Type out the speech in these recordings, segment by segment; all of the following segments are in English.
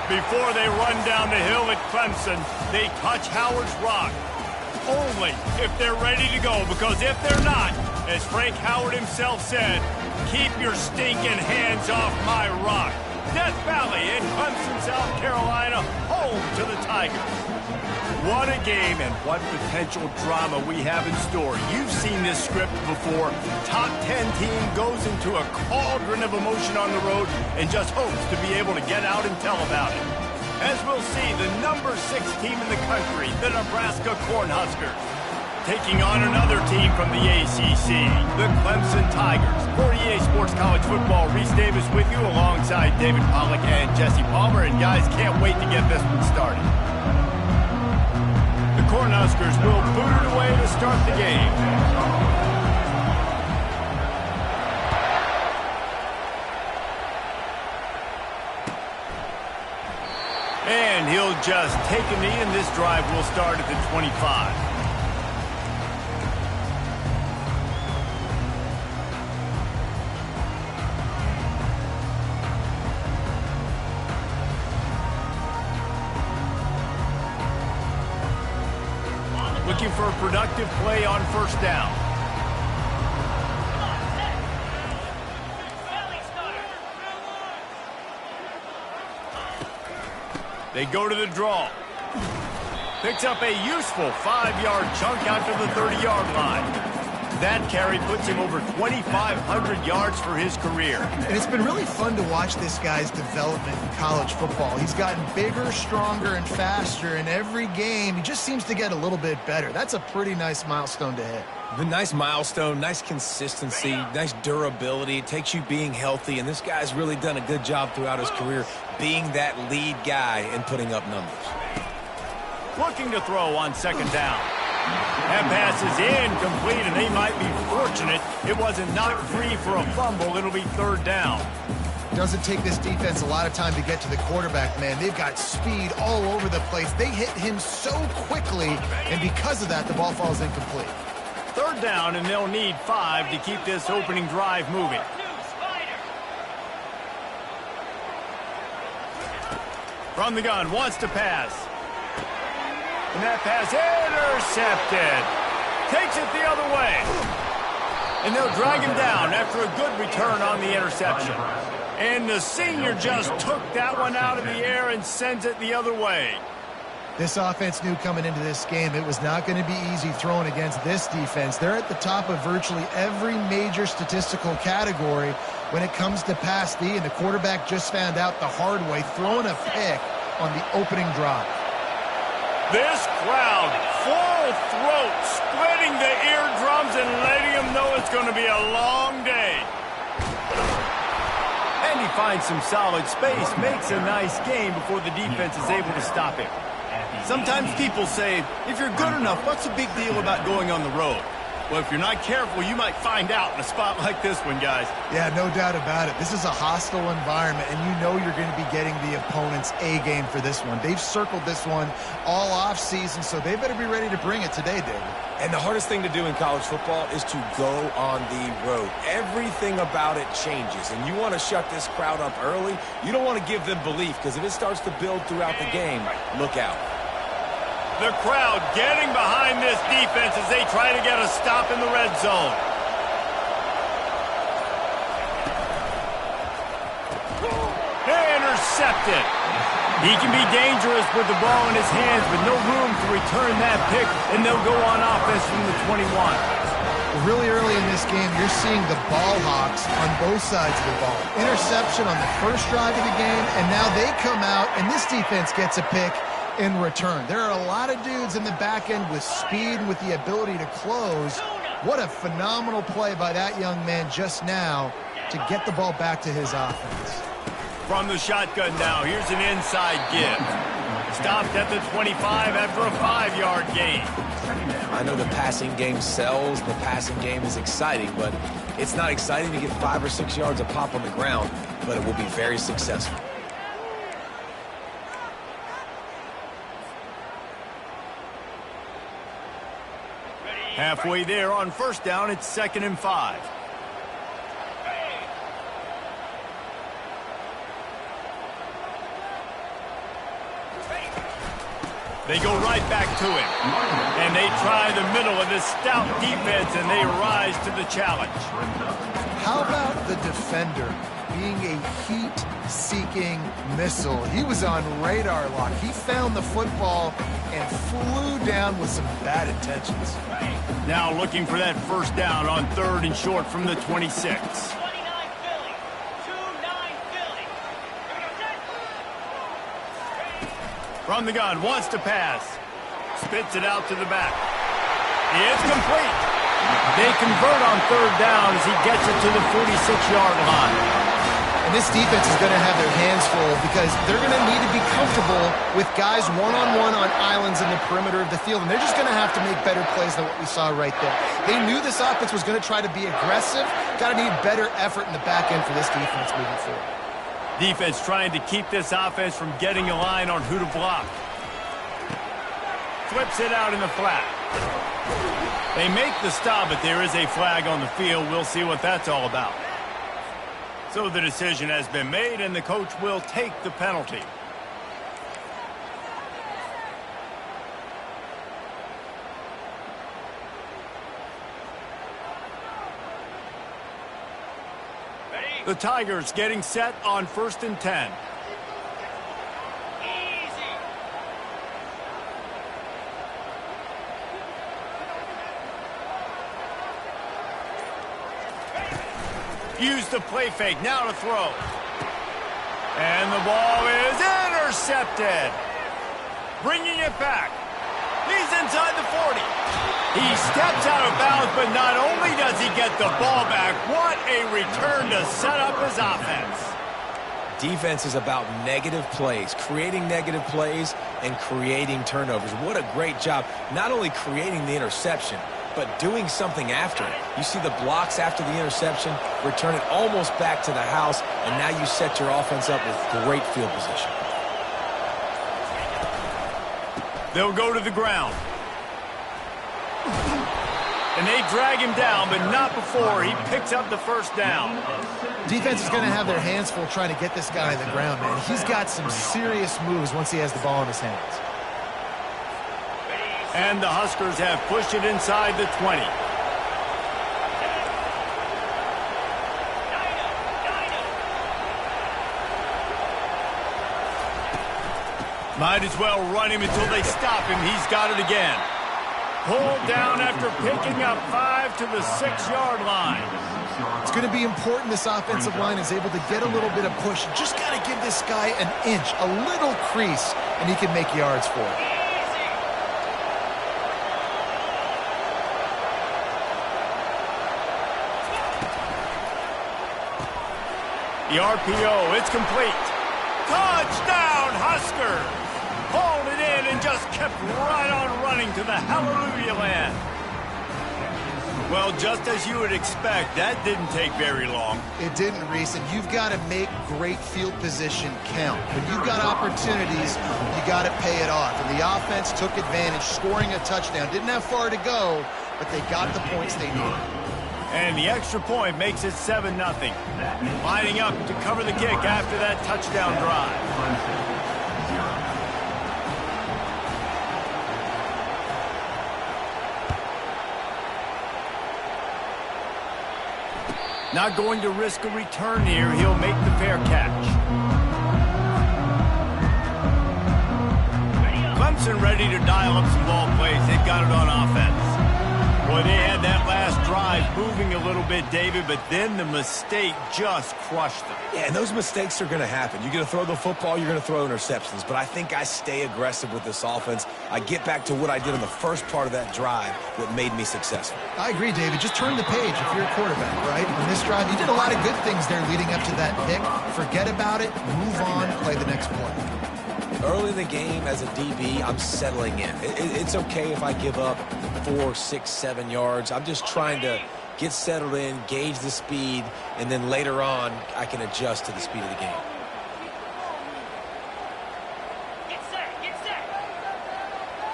Before they run down the hill at Clemson, they touch Howard's rock. Only if they're ready to go, because if they're not, as Frank Howard himself said, keep your stinking hands off my rock. Death Valley in Clemson, South Carolina, home to the Tigers. What a game and what potential drama we have in store. You've seen this script before. Top 10 team goes into a cauldron of emotion on the road and just hopes to be able to get out and tell about it. As we'll see, the number 6 team in the country, the Nebraska Cornhuskers, taking on another team from the ACC, the Clemson Tigers. For EA Sports College Football, Reese Davis with you alongside David Pollack and Jesse Palmer. And guys, can't wait to get this one started. The Cornhuskers will boot it away to start the game. And he'll just take a knee, and this drive will start at the 25. Looking for a productive play on first down. They go to the draw. Picks up a useful 5-yard chunk out to the 30-yard line. That carry puts him over 2,500 yards for his career. And it's been really fun to watch this guy's development in college football. He's gotten bigger, stronger, and faster in every game. He just seems to get a little bit better. That's a pretty nice milestone to hit. The nice milestone, nice consistency, nice durability. It takes you being healthy, and this guy's really done a good job throughout his career being that lead guy and putting up numbers. Looking to throw on second down. That pass is incomplete, and they might be fortunate it wasn't knocked free for a fumble. It'll be third down. Doesn't take this defense a lot of time to get to the quarterback, man. They've got speed all over the place. They hit him so quickly, and because of that, the ball falls incomplete. Third down, and they'll need 5 to keep this opening drive moving. From the gun, wants to pass. And that pass intercepted. Takes it the other way. And they'll drag him down after a good return on the interception. And the senior just took that one out of the air and sends it the other way. This offense knew coming into this game it was not going to be easy throwing against this defense. They're at the top of virtually every major statistical category when it comes to pass D, and the quarterback just found out the hard way, throwing a pick on the opening drive. This crowd, full throat, splitting the eardrums and letting them know it's going to be a long day. And he finds some solid space, makes a nice game before the defense is able to stop him. Sometimes people say, if you're good enough, what's the big deal about going on the road? Well, if you're not careful, you might find out in a spot like this one, guys. Yeah, no doubt about it. This is a hostile environment, and you know you're going to be getting the opponent's A game for this one. They've circled this one all offseason, so they better be ready to bring it today, David. And the hardest thing to do in college football is to go on the road. Everything about it changes, and you want to shut this crowd up early. You don't want to give them belief, because if it starts to build throughout the game, look out. The crowd getting behind this defense as they try to get a stop in the red zone. Intercepted. He can be dangerous with the ball in his hands, but no room to return that pick, and they'll go on offense from the 21. Really early in this game, you're seeing the ball hawks on both sides of the ball. Interception on the first drive of the game, and now they come out, and this defense gets a pick in return. There are a lot of dudes in the back end with speed and with the ability to close. What a phenomenal play by that young man just now to get the ball back to his offense. From the shotgun now, here's an inside give. Stopped at the 25 after a 5-yard gain. I know the passing game sells, the passing game is exciting, but it's not exciting to get 5 or 6 yards of pop on the ground, but it will be very successful. Halfway there on first down, it's 2nd and 5. They go right back to him. And they try the middle of this stout defense, and they rise to the challenge. How about the defender being a heat-seeking missile? He was on radar lock. He found the football and flew down with some bad intentions. Now looking for that first down on 3rd and short from the 26. From the gun, wants to pass. Spits it out to the back. It's complete. They convert on 3rd down as he gets it to the 46-yard line. And this defense is going to have their hands full because they're going to need to be comfortable with guys one-on-one on islands in the perimeter of the field. And they're just going to have to make better plays than what we saw right there. They knew this offense was going to try to be aggressive. Got to need better effort in the back end for this defense moving forward. Defense trying to keep this offense from getting a line on who to block. Flips it out in the flat. They make the stop, but there is a flag on the field. We'll see what that's all about. So the decision has been made, and the coach will take the penalty. The Tigers getting set on 1st and 10. Use the play fake, now to throw. And the ball is intercepted. Bringing it back. He's inside the 40. He steps out of bounds, but not only does he get the ball back, what a return to set up his offense. Defense is about negative plays, creating negative plays and creating turnovers. What a great job, not only creating the interception, but doing something after it. You see the blocks after the interception, return it almost back to the house, and now you set your offense up with great field position. They'll go to the ground. And they drag him down, but not before he picks up the first down. Defense is going to have their hands full trying to get this guy on the ground, man. He's got some serious moves once he has the ball in his hands. And the Huskers have pushed it inside the 20. Might as well run him until they stop him. He's got it again. Pulled down after picking up 5 to the 6-yard line. It's going to be important this offensive line is able to get a little bit of push. Just got to give this guy an inch, a little crease, and he can make yards for it. The RPO, it's complete. Touchdown, Huskers! Hauled it in and just kept right on running to the hallelujah land. Well, just as you would expect, that didn't take very long. It didn't, Reese, and you've got to make great field position count. When you've got opportunities, you got to pay it off. And the offense took advantage, scoring a touchdown. Didn't have far to go, but they got the points they needed. And the extra point makes it 7-0. Lining up to cover the kick after that touchdown drive. Not going to risk a return here. He'll make the fair catch. Clemson ready to dial up some ball plays. They've got it on offense. Boy, they had that last drive moving a little bit, David, but then the mistake just crushed them. Yeah, and those mistakes are going to happen. You're going to throw the football, you're going to throw interceptions. But I think I stay aggressive with this offense. I get back to what I did in the first part of that drive that made me successful. I agree, David. Just turn the page if you're a quarterback, right? On this drive, you did a lot of good things there leading up to that pick. Forget about it, move on, play the next play. Early in the game as a DB, I'm settling in. It's okay if I give up 4, 6, 7 yards. I'm just trying to get settled in, gauge the speed, and then later on, I can adjust to the speed of the game. Get set.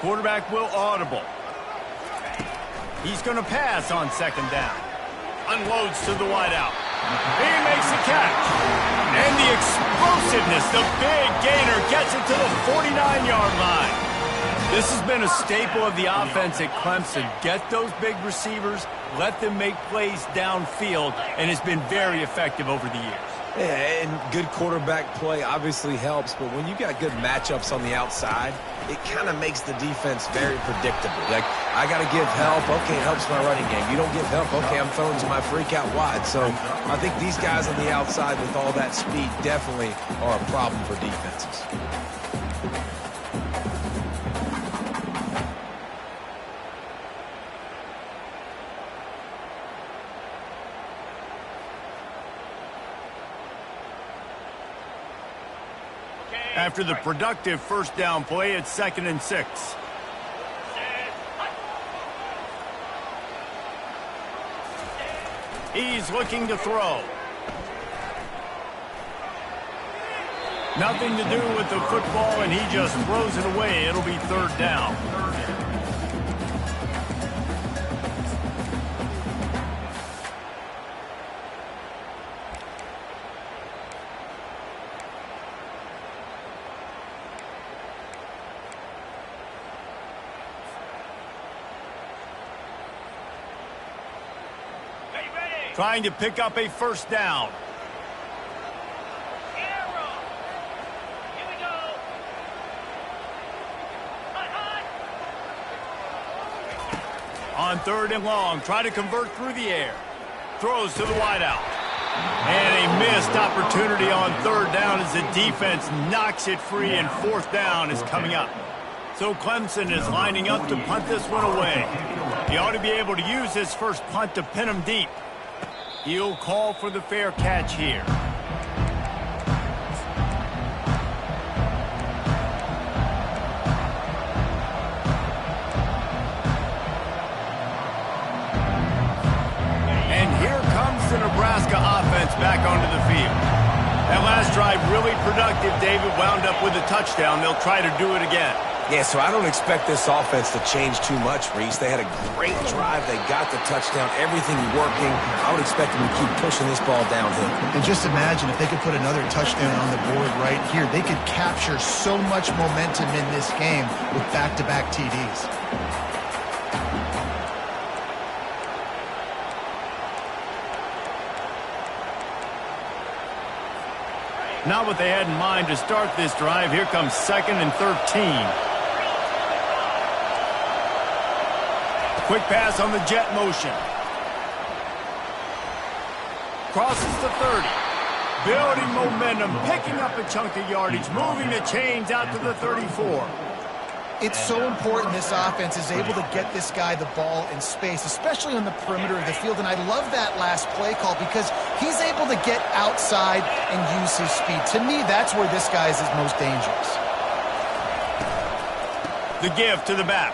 Quarterback will audible. He's going to pass on 2nd down. Unloads to the wideout. He makes the catch. And the explosiveness, the big gainer gets it to the 49-yard line. This has been a staple of the offense at Clemson. Get those big receivers, let them make plays downfield, and it's been very effective over the years. Yeah, and good quarterback play obviously helps, but when you got good matchups on the outside, it kind of makes the defense very predictable. Like, I got to give help. Okay, it helps my running game. You don't give help. Okay, I'm throwing to my freak out wide. So I think these guys on the outside with all that speed definitely are a problem for defenses. After the productive first down play, it's 2nd and 6. He's looking to throw. Nothing to do with the football, and he just throws it away. It'll be 3rd down. Trying to pick up a first down. On 3rd and long, try to convert through the air. Throws to the wideout. And a missed opportunity on 3rd down as the defense knocks it free, and 4th down is coming up. So Clemson is lining up to punt this one away. He ought to be able to use his first punt to pin him deep. He'll call for the fair catch here. And here comes the Nebraska offense back onto the field. That last drive really productive. David wound up with a touchdown. They'll try to do it again. Yeah, so I don't expect this offense to change too much, Reese. They had a great drive. They got the touchdown. Everything working. I would expect them to keep pushing this ball downhill. And just imagine if they could put another touchdown on the board right here. They could capture so much momentum in this game with back-to-back TDs. Not what they had in mind to start this drive. Here comes 2nd and 13. Quick pass on the jet motion. Crosses the 30. Building momentum, picking up a chunk of yardage, moving the chains out to the 34. It's so important this offense is able to get this guy the ball in space, especially on the perimeter of the field. And I love that last play call because he's able to get outside and use his speed. To me, that's where this guy is his most dangerous. The give to the back.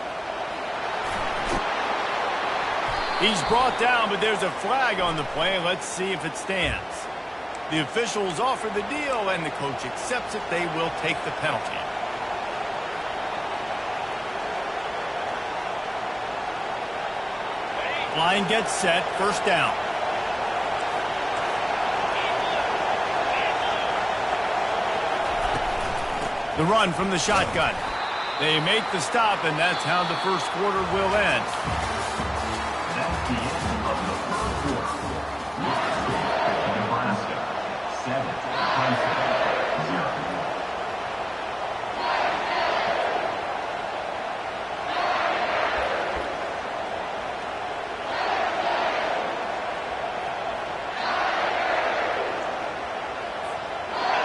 He's brought down, but there's a flag on the play. Let's see if it stands. The officials offer the deal, and the coach accepts it. They will take the penalty. Line gets set, 1st down. The run from the shotgun. They make the stop, and that's how the first quarter will end. That's the end of the first quarter. Nebraska, 7, Clemson, 0.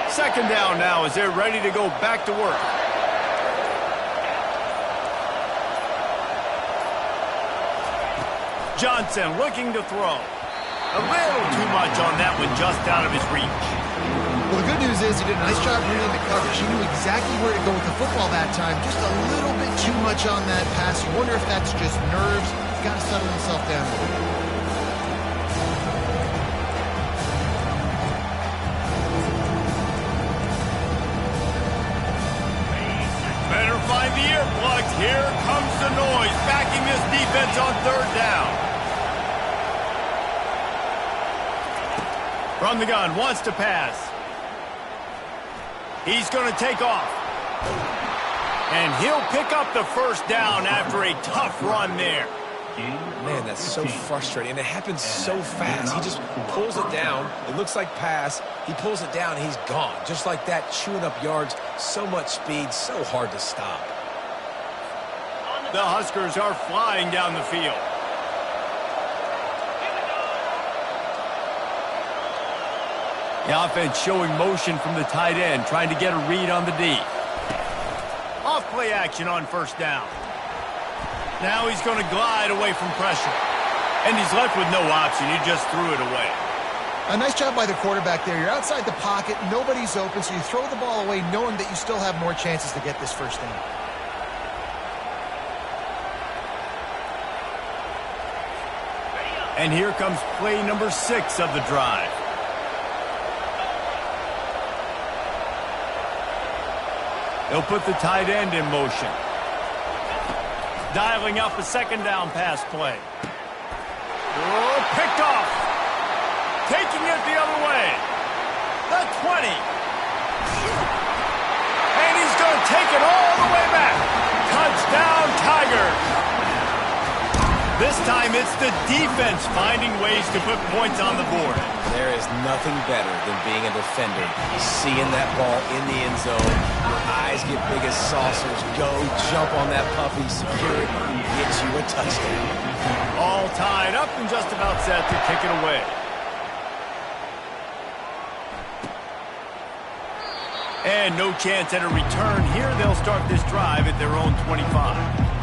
Second down now as they're ready to go back to work. Johnson looking to throw. A little too much on that one, just out of his reach. Well, the good news is he did a nice job reading the coverage. He knew exactly where to go with the football that time. Just a little bit too much on that pass. You wonder if that's just nerves. He's got to settle himself down a little bit. Better find the earplugs. Here comes the noise, backing this defense on 3rd down. From the gun, wants to pass. He's going to take off. And he'll pick up the first down after a tough run there. Man, that's so frustrating. And it happens so fast. He just pulls it down. It looks like pass. He pulls it down, and he's gone. Just like that, chewing up yards. So much speed, so hard to stop. The Huskers are flying down the field. The offense showing motion from the tight end, trying to get a read on the D. Off play action on first down. Now he's going to glide away from pressure. And he's left with no option. He just threw it away. A nice job by the quarterback there. You're outside the pocket. Nobody's open, so you throw the ball away knowing that you still have more chances to get this first down. And here comes play number 6 of the drive. They'll put the tight end in motion. Dialing up a second down pass play. Oh, picked off. Taking it the other way. The 20. And he's going to take it all the way back. Touchdown, Tigers. This time it's the defense finding ways to put points on the board. There is nothing better than being a defender. Seeing that ball in the end zone. Your eyes get big as saucers. Go, jump on that puppy, secure it, get you a touchdown. All tied up and just about set to kick it away. And no chance at a return here. They'll start this drive at their own 25.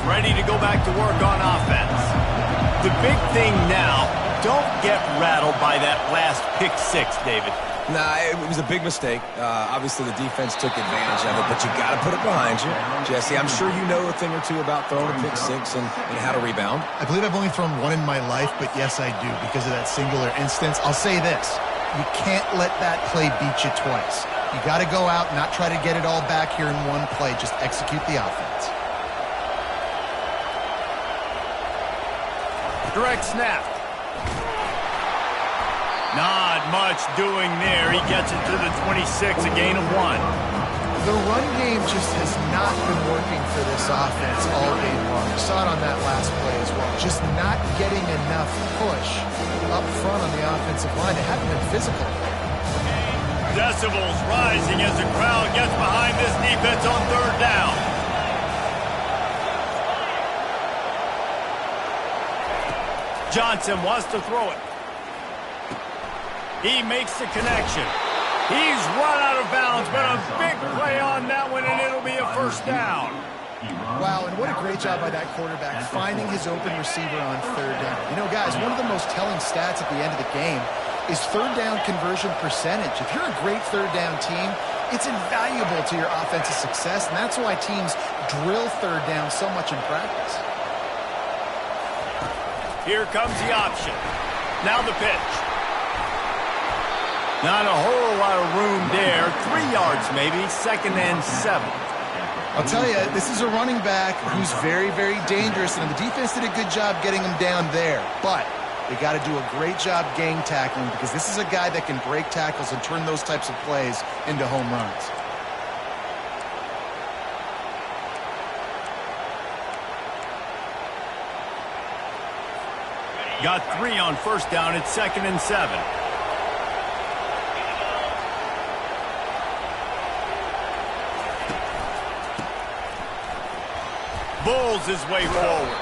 Ready to go back to work on offense. The big thing now, don't get rattled by that last pick 6, David. Nah, it was a big mistake. Obviously, the defense took advantage of it, but you got to put it behind you. Jesse, I'm sure you know a thing or two about throwing a pick 6 and how to rebound. I believe I've only thrown one in my life, but yes, I do because of that singular instance. I'll say this. You can't let that play beat you twice. You got to go out and not try to get it all back here in one play. Just execute the offense. Direct snap. Not much doing there. He gets it to the 26, a gain of 1. The run game just has not been working for this offense all game long. You saw it on that last play as well. Just not getting enough push up front on the offensive line. They haven't been physical. Decibels rising as the crowd gets behind this defense on third down. Johnson wants to throw it. He makes the connection. He's run out of bounds, but a big play on that one, and it'll be a first down. Wow, and what a great job by that quarterback finding his open receiver on third down. You know, guys, one of the most telling stats at the end of the game is third down conversion percentage. If you're a great third down team, it's invaluable to your offensive success, and that's why teams drill third down so much in practice. Here comes the option. Now the pitch. Not a whole lot of room there. 3 yards maybe. 2nd and 7. I'll tell you, this is a running back who's very, very dangerous, and the defense did a good job getting him down there. But they got to do a great job gang tackling because this is a guy that can break tackles and turn those types of plays into home runs. Got 3 on first down. It's 2nd and 7. Bulls his way forward.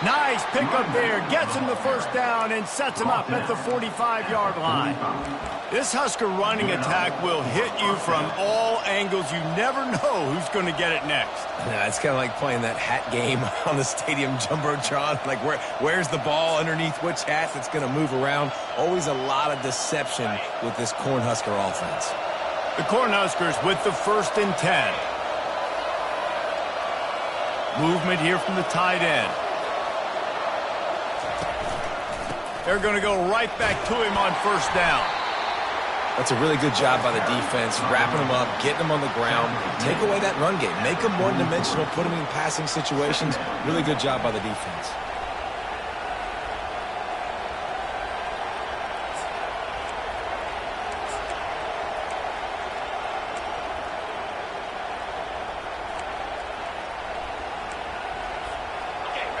Nice pickup there. Gets him the first down and sets him up at the 45-yard line. This Husker running attack will hit you from all angles. You never know who's going to get it next. Yeah, it's kind of like playing that hat game on the stadium jumbotron. Like, where's the ball underneath which hat that's going to move around? Always a lot of deception with this Cornhusker offense. The Cornhuskers with the 1st and 10. Movement here from the tight end. They're going to go right back to him on first down. That's a really good job by the defense, wrapping them up, getting them on the ground. Take away that run game. Make them one-dimensional, put them in passing situations. Really good job by the defense.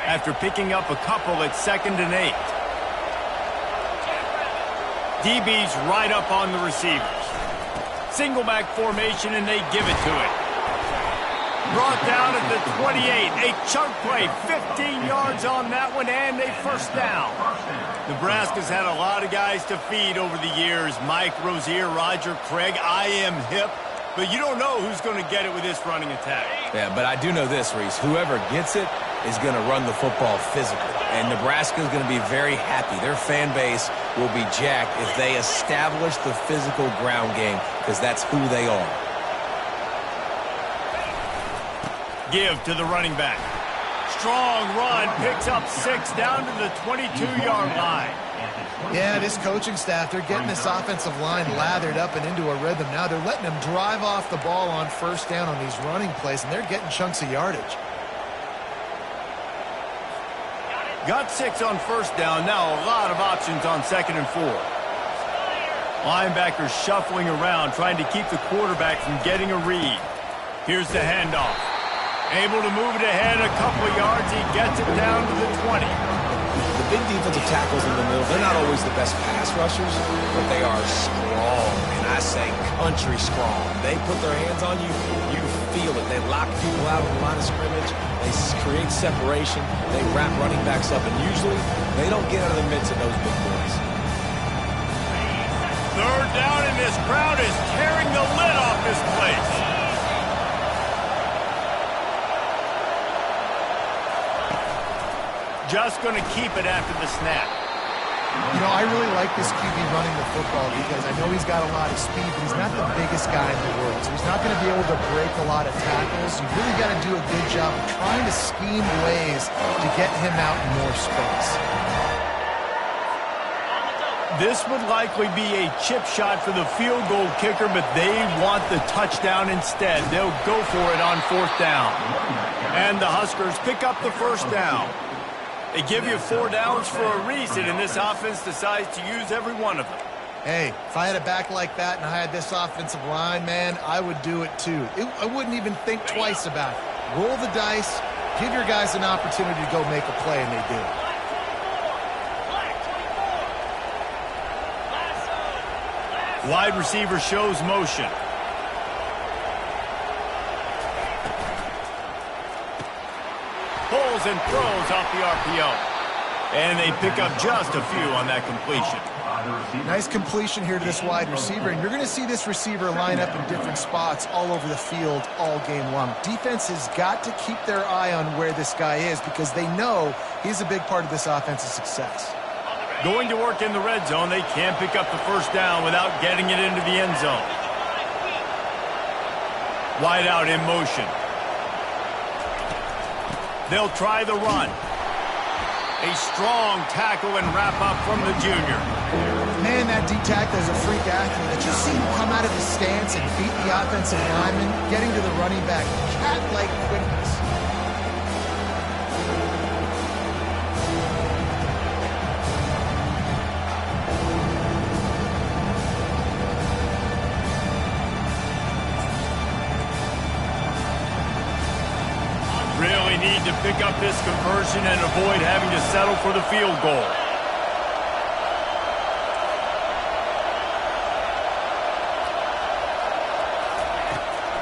After picking up a couple at 2nd and 8. DB's right up on the receivers. Single back formation, and they give it to it. Brought down at the 28. A chunk play, 15 yards on that one, and a first down. Nebraska's had a lot of guys to feed over the years. Mike Rozier, Roger Craig. I am hip. But you don't know who's going to get it with this running attack. Yeah, but I do know this, Reese. Whoever gets it is going to run the football physically. And Nebraska is going to be very happy. Their fan base will be jacked if they establish the physical ground game, because that's who they are. Give to the running back. Strong run, picks up 6 down to the 22-yard line. Yeah, this coaching staff, they're getting this offensive line lathered up and into a rhythm. Now they're letting them drive off the ball on first down on these running plays, and they're getting chunks of yardage. Got 6 on first down. Now a lot of options on 2nd and 4. Linebackers shuffling around, trying to keep the quarterback from getting a read. Here's the handoff. Able to move it ahead a couple of yards. He gets it down to the 20. The big defensive tackles in the middle, they're not always the best pass rushers, but they are strong, and I say country strong. They put their hands on you, you feel it. They lock people out of the line of scrimmage. They create separation. They wrap running backs up, and usually they don't get out of the midst of those big boys. 3rd down, and this crowd is tearing the lid off this place. Just going to keep it after the snap. You know, I really like this QB running the football because I know he's got a lot of speed, but he's not the biggest guy in the world. So he's not going to be able to break a lot of tackles. You really got to do a good job of trying to scheme ways to get him out in more space. This would likely be a chip shot for the field goal kicker, but they want the touchdown instead. They'll go for it on 4th down. And the Huskers pick up the first down. They give you 4 downs for a reason, and this offense decides to use every one of them. Hey, if I had a back like that and I had this offensive line, man, I would do it too. I wouldn't even think twice about it. Roll the dice, give your guys an opportunity to go make a play, and they do. Wide receiver shows motion. Pulls and throws off the RPO. And they pick up just a few on that completion. Nice completion here to this wide receiver, and you're going to see this receiver line up in different spots all over the field all game long. Defense has got to keep their eye on where this guy is because they know he's a big part of this offense's success. Going to work in the red zone, they can't pick up the first down without getting it into the end zone. Wide out in motion. They'll try the run. A strong tackle and wrap up from the junior. Man, that D-tackle is a freak athlete. That you see him come out of his stance and beat the offensive lineman, getting to the running back. Cat-like quickness. Really need to pick up this conversion and avoid having to settle for the field goal.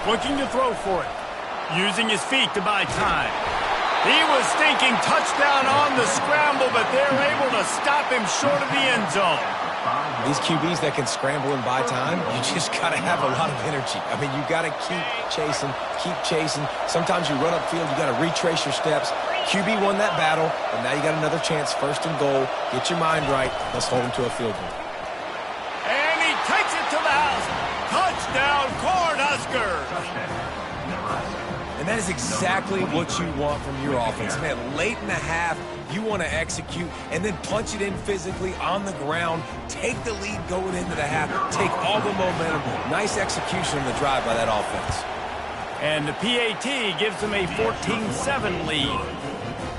Looking to throw for it. Using his feet to buy time. He was thinking touchdown on the scramble, but they're able to stop him short of the end zone. These QBs that can scramble and buy time, you just got to have a lot of energy. I mean, you got to keep chasing, keep chasing. Sometimes you run upfield, you got to retrace your steps. QB won that battle, and now you got another chance, 1st and goal. Get your mind right. Let's hold him to a field goal. And he takes it to the house. Touchdown, Cornhuskers. And that is exactly what you want from your offense. Man, late in the half, you want to execute and then punch it in physically on the ground, take the lead going into the half, take all the momentum. Nice execution on the drive by that offense. And the PAT gives them a 14-7 lead.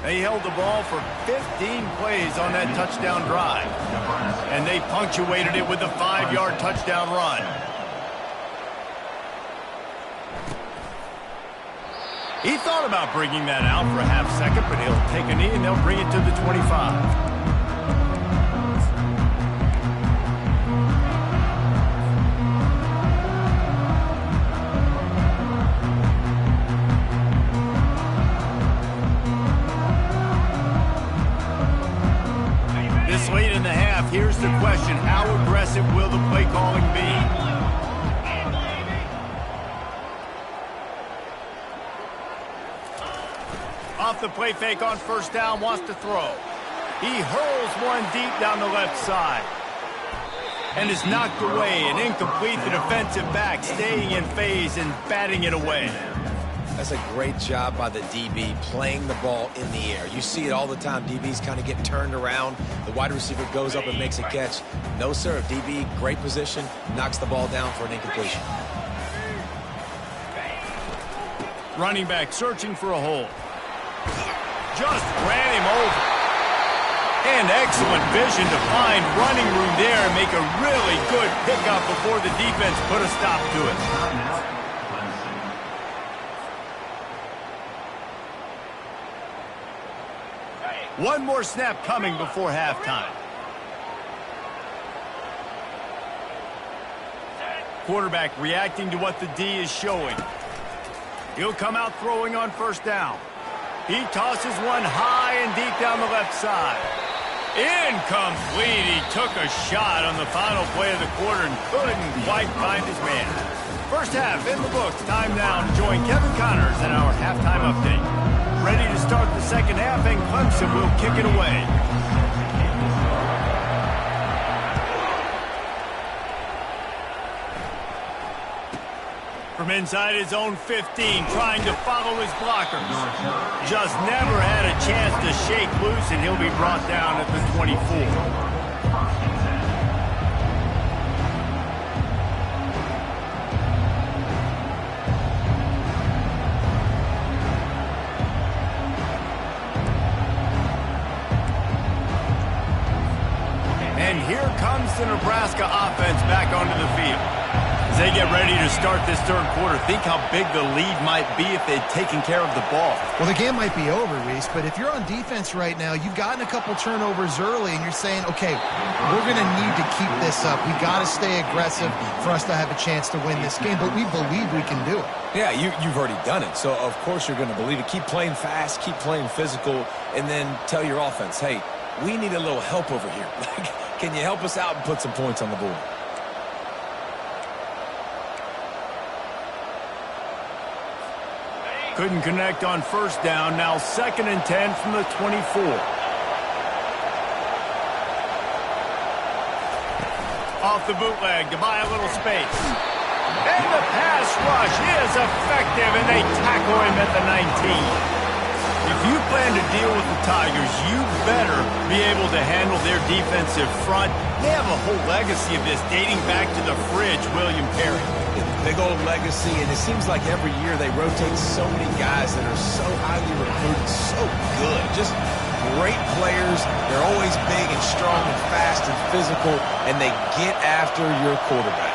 They held the ball for 15 plays on that touchdown drive. And they punctuated it with a 5-yard touchdown run. He thought about bringing that out for a half second, but he'll take a knee and they'll bring it to the 25. This late in the half, here's the question: how aggressive will the play calling be? Off the play fake on first down, wants to throw. He hurls one deep down the left side. And is knocked away and incomplete. The defensive back staying in phase and batting it away. That's a great job by the DB playing the ball in the air. You see it all the time. DBs kind of get turned around. The wide receiver goes up and makes a catch. No, sir. DB, great position, knocks the ball down for an incompletion. Running back searching for a hole. Just ran him over. And excellent vision to find running room there and make a really good pickup before the defense put a stop to it. One more snap coming before halftime. Quarterback reacting to what the D is showing. He'll come out throwing on first down. He tosses one high and deep down the left side. Incomplete. He took a shot on the final play of the quarter and couldn't quite find his man. First half in the books. Time now to join Kevin Connors in our halftime update. Ready to start the second half, and Clemson will kick it away. From inside his own 15, trying to follow his blockers. Just never had a chance to shake loose, and he'll be brought down at the 24. And here comes the Nebraska offense back onto the field. As they get ready to start this third quarter, think how big the lead might be if they'd taken care of the ball. Well, the game might be over, Reese, but if you're on defense right now, you've gotten a couple turnovers early, and you're saying, okay, we're going to need to keep this up. We got to stay aggressive for us to have a chance to win this game, but we believe we can do it. Yeah, you've already done it, so of course you're going to believe it. Keep playing fast, keep playing physical, and then tell your offense, hey, we need a little help over here. Can you help us out and put some points on the board? Couldn't connect on first down. Now 2nd and 10 from the 24. Off the bootleg to buy a little space. And the pass rush is effective, and they tackle him at the 19. If you plan to deal with the Tigers, you better be able to handle their defensive front. They have a whole legacy of this dating back to the fridge, William Perry. Big old legacy, and it seems like every year they rotate so many guys that are so highly recruited, so good. Just great players. They're always big and strong and fast and physical, and they get after your quarterback.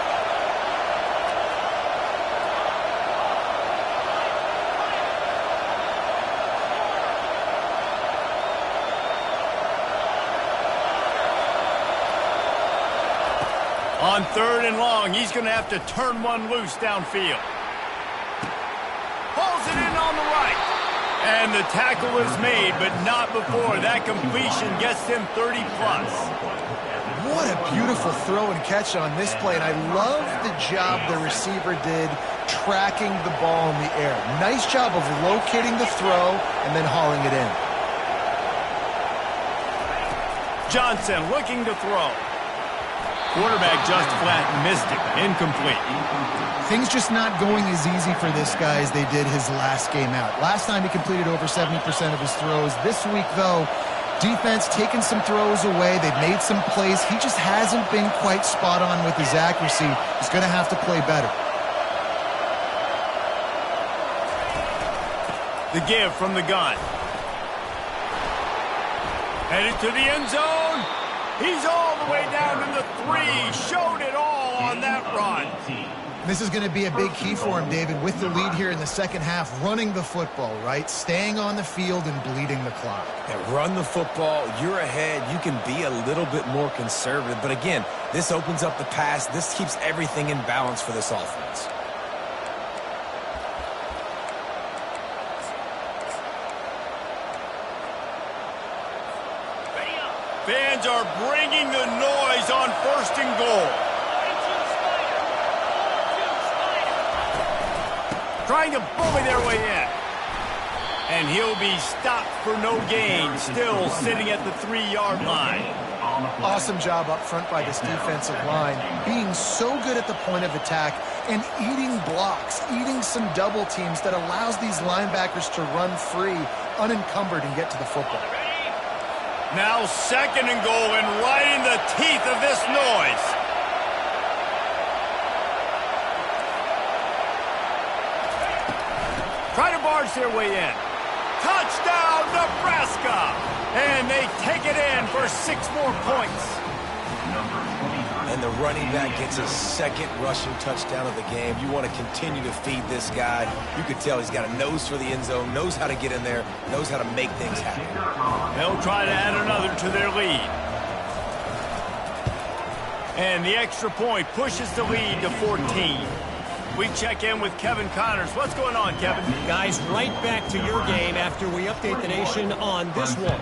On 3rd and long, he's going to have to turn one loose downfield. Pulls it in on the right. And the tackle is made, but not before. That completion gets him 30-plus. What a beautiful throw and catch on this play, and I love the job the receiver did tracking the ball in the air. Nice job of locating the throw and then hauling it in. Johnson looking to throw. Quarterback just flat missed it. Incomplete. Things just not going as easy for this guy as they did his last game out. Last time he completed over 70% of his throws. This week, though, defense taking some throws away. They've made some plays. He just hasn't been quite spot on with his accuracy. He's going to have to play better. The give from the gun. Headed to the end zone. He's all the way down to the 3. Showed it all on that run. This is going to be a big key for him, David, with the lead here in the second half, running the football, right? Staying on the field and bleeding the clock. Yeah, run the football. You're ahead. You can be a little bit more conservative. But again, this opens up the pass. This keeps everything in balance for this offense. Fans are bringing the noise on 1st and goal. Trying to bully their way in. And he'll be stopped for no gain, still sitting at the 3-yard line. Awesome job up front by this defensive line, being so good at the point of attack and eating blocks, eating some double teams that allows these linebackers to run free, unencumbered, and get to the football. Now 2nd and goal, and right in the teeth of this noise. Try to barge their way in. Touchdown, Nebraska! And they take it in for 6 more points. And the running back gets his 2nd rushing touchdown of the game. You want to continue to feed this guy. You could tell he's got a nose for the end zone, knows how to get in there, knows how to make things happen. They'll try to add another to their lead. And the extra point pushes the lead to 14. We check in with Kevin Connors. What's going on, Kevin? Guys, right back to your game after we update the nation on this one.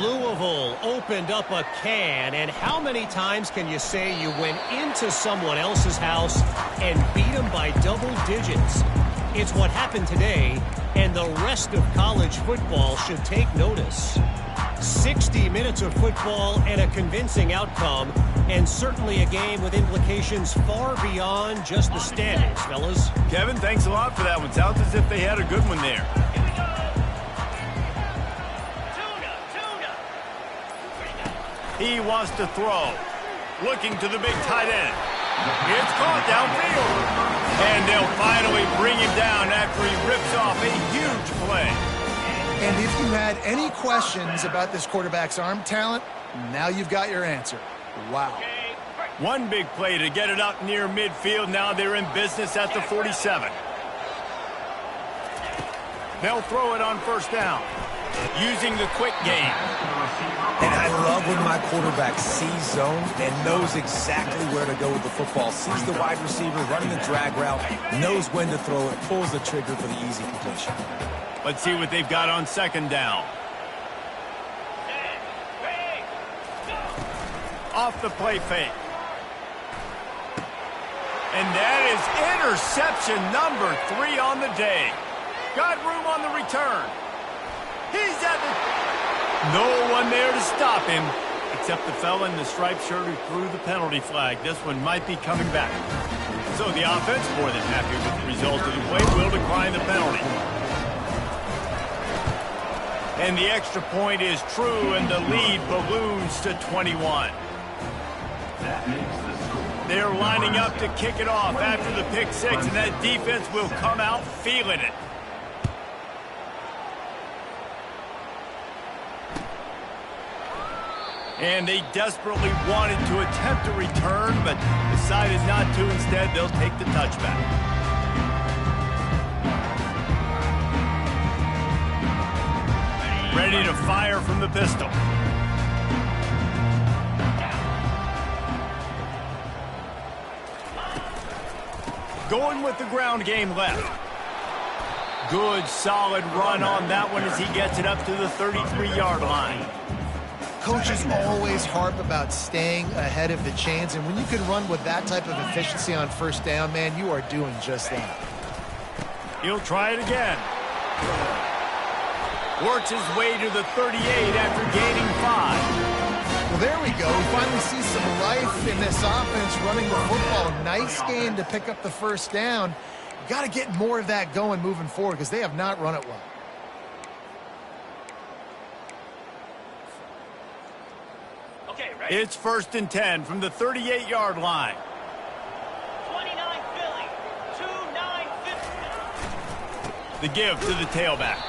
Louisville opened up a can, and how many times can you say you went into someone else's house and beat them by double digits? It's what happened today, and the rest of college football should take notice. 60 minutes of football and a convincing outcome, and certainly a game with implications far beyond just the standings, fellas. Kevin, thanks a lot for that one. Sounds as if they had a good one there. He wants to throw. Looking to the big tight end. It's caught downfield. And they'll finally bring him down after he rips off a huge play. And if you had any questions about this quarterback's arm talent, now you've got your answer. Wow. One big play to get it up near midfield. Now they're in business at the 47. They'll throw it on 1st down. Using the quick game. And I love when my quarterback sees zone and knows exactly where to go with the football. Sees the wide receiver running the drag route, knows when to throw it, pulls the trigger for the easy completion. Let's see what they've got on 2nd down. Off the play fake. And that is interception number 3 on the day. Got room on the return. He's at the... No one there to stop him, except the fella in the striped shirt who threw the penalty flag. This one might be coming back. So the offense, more than happy with the result of the play, will decline the penalty. And the extra point is true, and the lead balloons to 21. They're lining up to kick it off after the pick 6, and that defense will come out feeling it. And they desperately wanted to attempt a return, but decided not to. Instead, they'll take the touchback. Ready to fire from the pistol. Going with the ground game left. Good, solid run on that one as he gets it up to the 33-yard line. Coaches always harp about staying ahead of the chains, and when you can run with that type of efficiency on 1st down, man, you are doing just that. He'll try it again. Works his way to the 38 after gaining 5. Well, there we go. We finally see some life in this offense running the football. Nice game to pick up the first down. Got to get more of that going moving forward because they have not run it well. Okay, ready? It's 1st and 10 from the 38-yard line. 29 Philly, 2-9 The give to the tailback.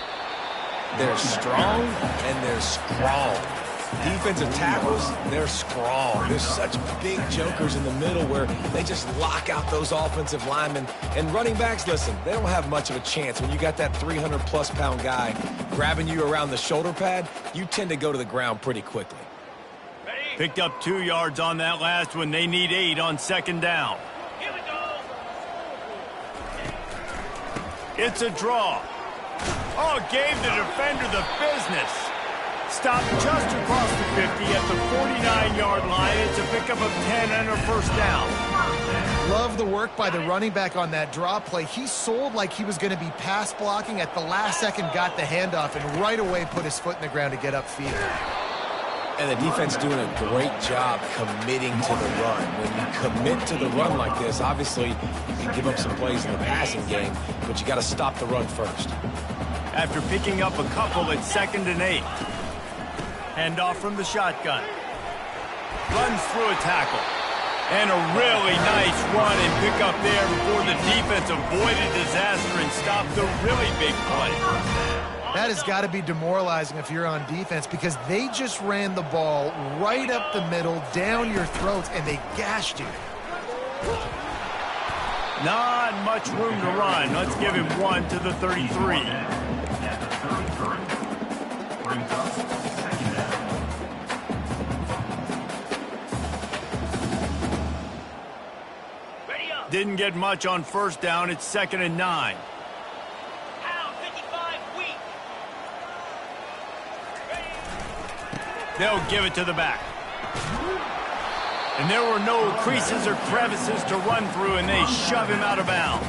They're strong and they're strong. Defensive tackles, they're strong. There's such big jokers in the middle where they just lock out those offensive linemen. And running backs, listen, they don't have much of a chance. When you got that 300-plus pound guy grabbing you around the shoulder pad, you tend to go to the ground pretty quickly. Picked up 2 yards on that last one. They need 8 on 2nd down. Here we go. It's a draw. Oh, gave the defender the business. Stopped just across the 50 at the 49-yard line. It's a pickup of 10 and a first down. Love the work by the running back on that draw play. He sold like he was going to be pass blocking. At the last second, got the handoff, and right away put his foot in the ground to get upfield. And the defense doing a great job committing to the run. When you commit to the run like this, obviously you can give up some plays in the passing game, but you got to stop the run first. After picking up a couple at 2nd and 8. Handoff from the shotgun. Runs through a tackle. And a really nice run and pick up there before the defense avoided disaster and stopped the really big play. That has got to be demoralizing if you're on defense because they just ran the ball right up the middle, down your throats, and they gashed you. Not much room to run. Let's give him 1 to the 33. Brings up 2nd down. Ready up. Didn't get much on 1st down. It's 2nd and 9. Pound 55 weak. They'll give it to the back. And there were no creases or crevices to run through, and they shove him out of bounds.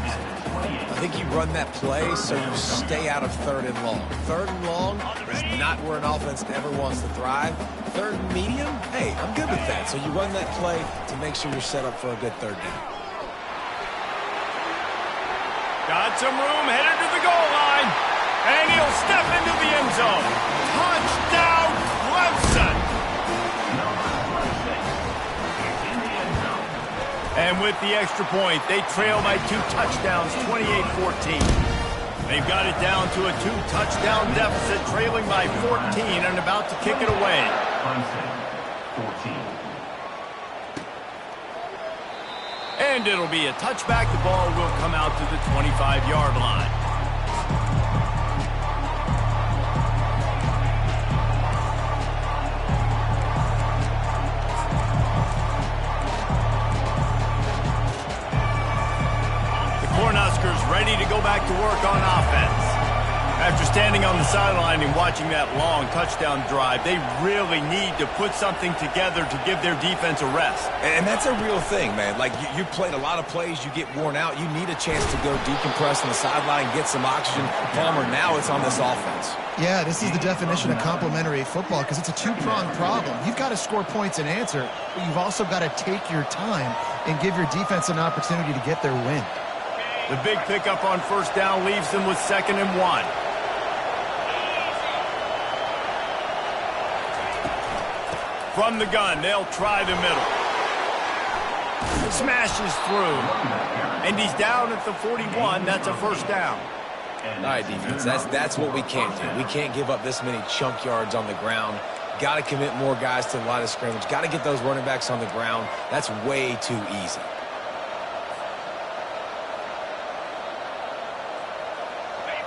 I think you run that play so you stay out of 3rd and long. 3rd and long is not where an offense ever wants to thrive. 3rd and medium, hey, I'm good with that. So you run that play to make sure you're set up for a good 3rd down. Got some room, headed to the goal line. And he'll step into the end zone. Touchdown, Clemson! And with the extra point, they trail by 2 touchdowns, 28-14. They've got it down to a 2-touchdown deficit, trailing by 14 and about to kick it away. Clemson, 14. And it'll be a touchback. The ball will come out to the 25-yard line. Cornhuskers ready to go back to work on offense. After standing on the sideline and watching that long touchdown drive, they really need to put something together to give their defense a rest. And that's a real thing, man. Like, you played a lot of plays, you get worn out, you need a chance to go decompress on the sideline, get some oxygen. Palmer, now it's on this offense. Yeah, this is the definition of complementary football because it's a two-pronged problem. You've got to score points and answer, but you've also got to take your time and give your defense an opportunity to get their win. The big pickup on 1st down leaves them with 2nd and 1. From the gun, they'll try the middle. Smashes through. And he's down at the 41. That's a 1st down. All right, defense, that's what we can't do. We can't give up this many chunk yards on the ground. Got to commit more guys to the line of scrimmage. Got to get those running backs on the ground. That's way too easy.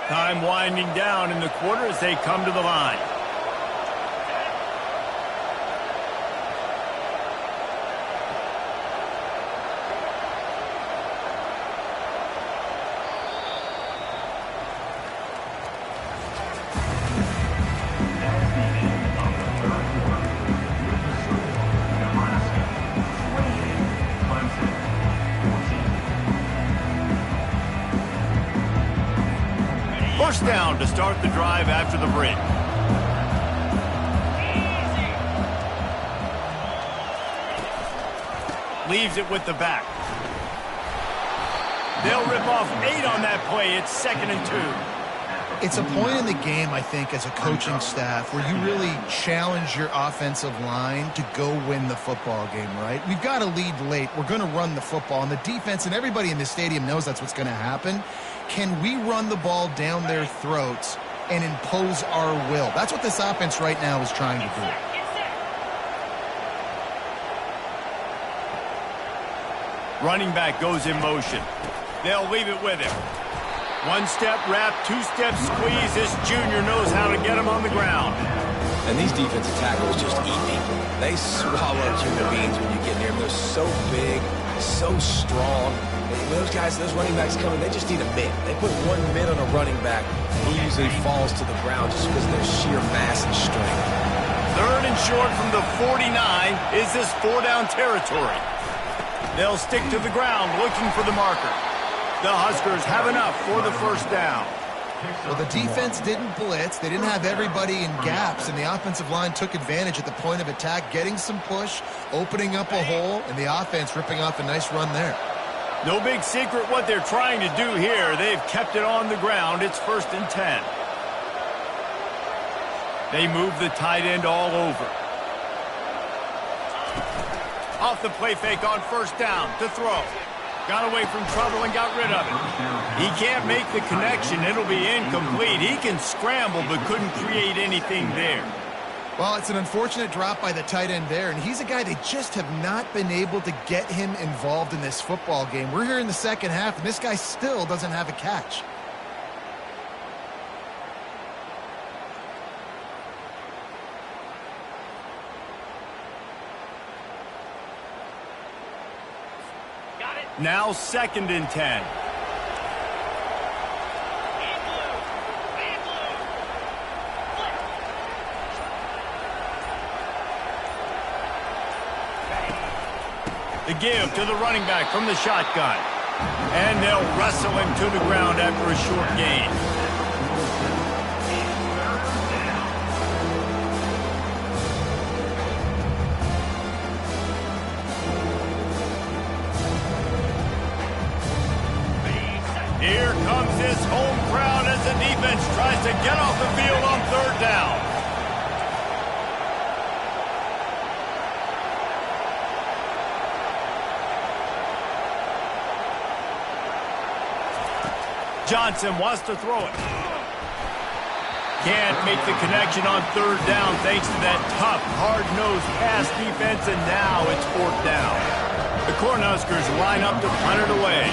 Time winding down in the quarter as they come to the line. First down to start the drive after the break. leaves it with the back. They'll rip off 8 on that play. It's 2nd and 2. It's a point in the game, I think, as a coaching staff where you really challenge your offensive line to go win the football game, right? We've got to lead late. We're going to run the football. And the defense and everybody in the stadium knows that's what's going to happen. Can we run the ball down their throats and impose our will? That's what this offense right now is trying to do. Running back goes in motion. They'll leave it with him. 1-step wrap, 2-step squeeze. This junior knows how to get him on the ground. And these defensive tackles just eat people. They swallow human beings when you get near them. They're so big, so strong. Those guys, those running backs coming, they just need a mid. They put 1 mid on a running back, he usually falls to the ground just because of their sheer mass and strength. 3rd and short from the 49. Is this 4-down territory? They'll stick to the ground looking for the marker. The Huskers have enough for the 1st down. Well, the defense didn't blitz. They didn't have everybody in gaps, and the offensive line took advantage at the point of attack, getting some push, opening up a hole, and the offense ripping off a nice run there. No big secret what they're trying to do here. They've kept it on the ground. It's 1st and 10. They move the tight end all over. Off the play fake on 1st down to throw. Got away from trouble and got rid of it. He can't make the connection. It'll be incomplete. He can scramble but couldn't create anything there. Well, it's an unfortunate drop by the tight end there, and he's a guy they just have not been able to get him involved in this football game. We're here in the 2nd half, and this guy still doesn't have a catch. Now 2nd and 10. The give to the running back from the shotgun. And they'll wrestle him to the ground after a short gain. Here comes this home crowd as the defense tries to get off the field on 3rd down. Johnson wants to throw it. Can't make the connection on 3rd down thanks to that tough, hard-nosed pass defense, and now it's 4th down. The Cornhuskers line up to punt it away.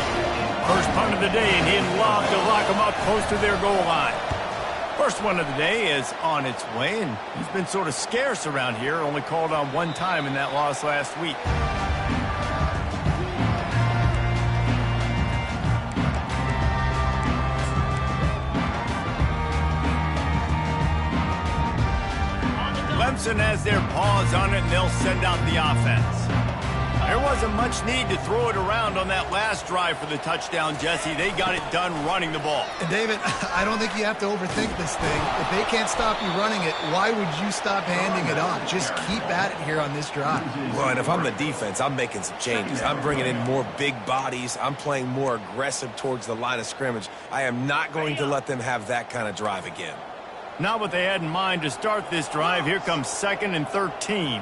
First punt of the day, and he'd love to lock them up close to their goal line. First one of the day is on its way, and he's been sort of scarce around here, only called on 1 time in that loss last week. Clemson has their paws on it, and they'll send out the offense. There wasn't much need to throw it around on that last drive for the touchdown, Jesse. They got it done running the ball. And, David, I don't think you have to overthink this thing. If they can't stop you running it, why would you stop handing it off? Just keep at it here on this drive. Well, and if I'm the defense, I'm making some changes. I'm bringing in more big bodies. I'm playing more aggressive towards the line of scrimmage. I am not going to let them have that kind of drive again. Not what they had in mind to start this drive. Here comes 2nd and 13.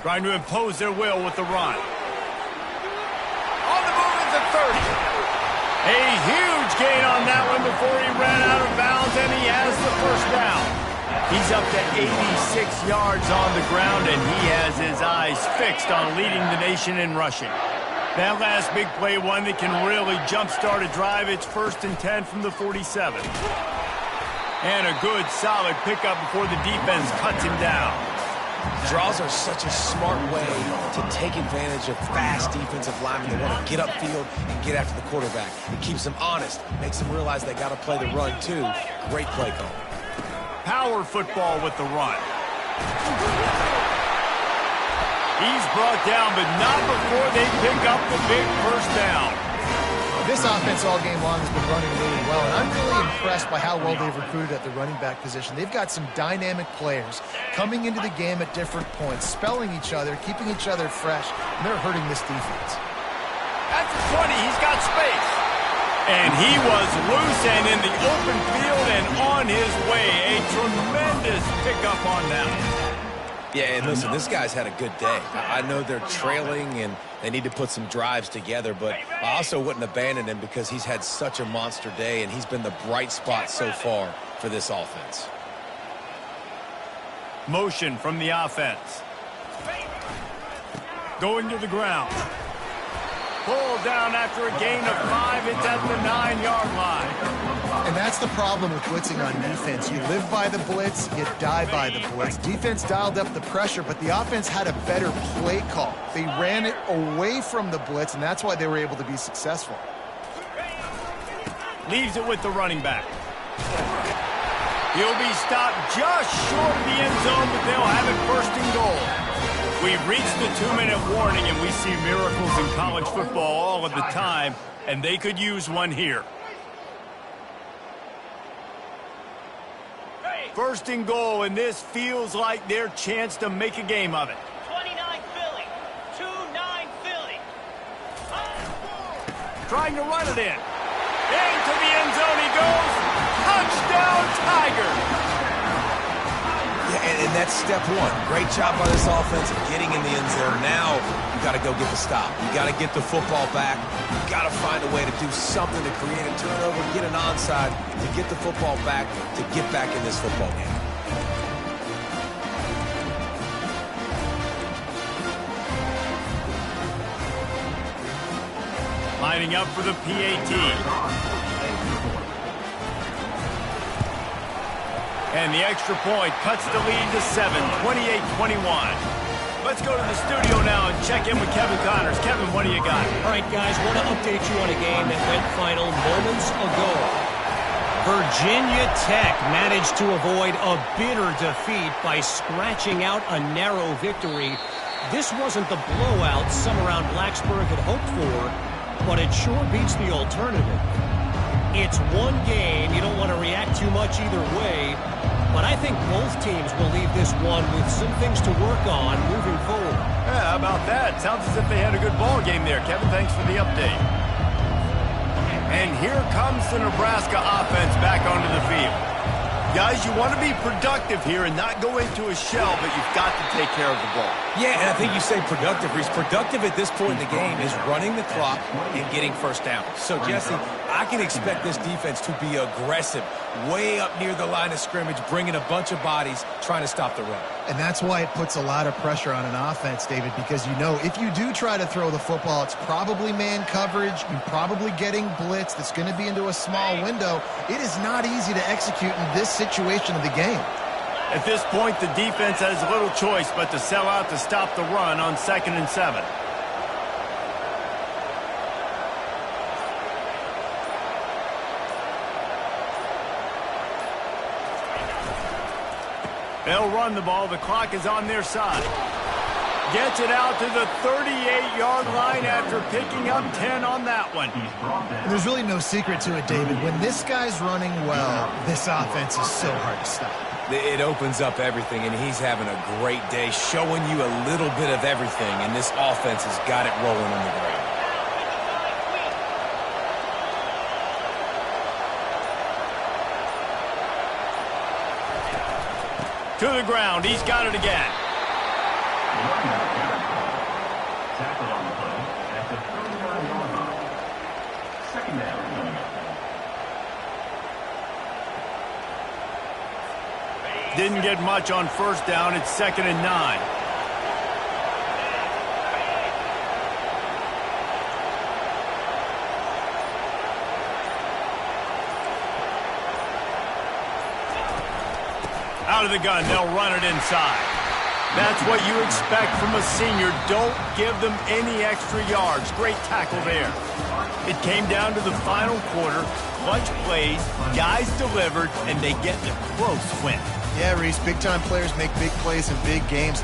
Trying to impose their will with the run. On the move is the 30. A huge gain on that one before he ran out of bounds, and he has the 1st down. He's up to 86 yards on the ground, and he has his eyes fixed on leading the nation in rushing. That last big play, one that can really jumpstart a drive. It's 1st and 10 from the 47. And a good, solid pickup before the defense cuts him down. Draws are such a smart way to take advantage of fast defensive linemen. They want to get upfield and get after the quarterback. It keeps them honest, makes them realize they got to play the run too. Great play call. Power football with the run. He's brought down, but not before they pick up the big 1st down. This offense all game long has been running really well, and I'm really impressed by how well they've recruited at the running back position. They've got some dynamic players coming into the game at different points, spelling each other, keeping each other fresh, and they're hurting this defense. At the 20, he's got space. And he was loose and in the open field and on his way. A tremendous pickup on that one. Yeah, and listen, this guy's had a good day. I know they're trailing and they need to put some drives together, but I also wouldn't abandon him because he's had such a monster day and he's been the bright spot so far for this offense. Motion from the offense. Going to the ground. Pulled down after a gain of 5. It's at the 9-yard line. And that's the problem with blitzing on defense. You live by the blitz, you die by the blitz. Defense dialed up the pressure, but the offense had a better play call. They ran it away from the blitz, and that's why they were able to be successful. Leaves it with the running back. He'll be stopped just short of the end zone, but they'll have it first and goal. We've reached the 2-minute warning, and we see miracles in college football all of the time, and they could use one here. First and goal, and this feels like their chance to make a game of it. 29 Philly. 2-9 Philly. Trying to run it in. Into the end zone he goes. Touchdown, Tiger. Yeah, and that's step one. Great job by this offense of getting in the end zone. Now you got to go get the stop. You got to get the football back. You got to find a way to do something to create a turnover, get an onside, to get the football back, to get back in this football game. Lining up for the PAT. And the extra point cuts the lead to 7, 28-21. Let's go to the studio now and check in with Kevin Connors. Kevin, what do you got? All right, guys, want to update you on a game that went final moments ago. Virginia Tech managed to avoid a bitter defeat by scratching out a narrow victory. This wasn't the blowout some around Blacksburg had hoped for, but it sure beats the alternative. It's one game. You don't want to react too much either way. But I think both teams will leave this one with some things to work on moving forward. Yeah, how about that? Sounds as if they had a good ball game there. Kevin, thanks for the update. And here comes the Nebraska offense back onto the field. Guys, you want to be productive here and not go into a shell, but you've got to take care of the ball. Yeah, and I think you say productive, Reese. Productive at this point in the game is running the clock and getting first down. So, Jesse, I can expect this defense to be aggressive, way up near the line of scrimmage, bringing a bunch of bodies, trying to stop the run. And that's why it puts a lot of pressure on an offense, David, because you know if you do try to throw the football, it's probably man coverage. You're probably getting blitz that's going to be into a small window. It is not easy to execute in this situation of the game. At this point, the defense has little choice but to sell out to stop the run on 2nd and 7. They'll run the ball. The clock is on their side. Gets it out to the 38-yard line after picking up 10 on that one. And there's really no secret to it, David. When this guy's running well, this offense is so hard to stop. It opens up everything, and he's having a great day, showing you a little bit of everything, and this offense has got it rolling on the ground. To the ground. He's got it again. Tackle on the play at the 39-yard line. Second down. Didn't get much on first down. It's 2nd and 9. Out of the gun, they'll run it inside. That's what you expect from a senior. Don't give them any extra yards. Great tackle there. It came down to the final quarter. Clutch plays, guys delivered, and they get the close win. Yeah, Reese, big-time players make big plays in big games.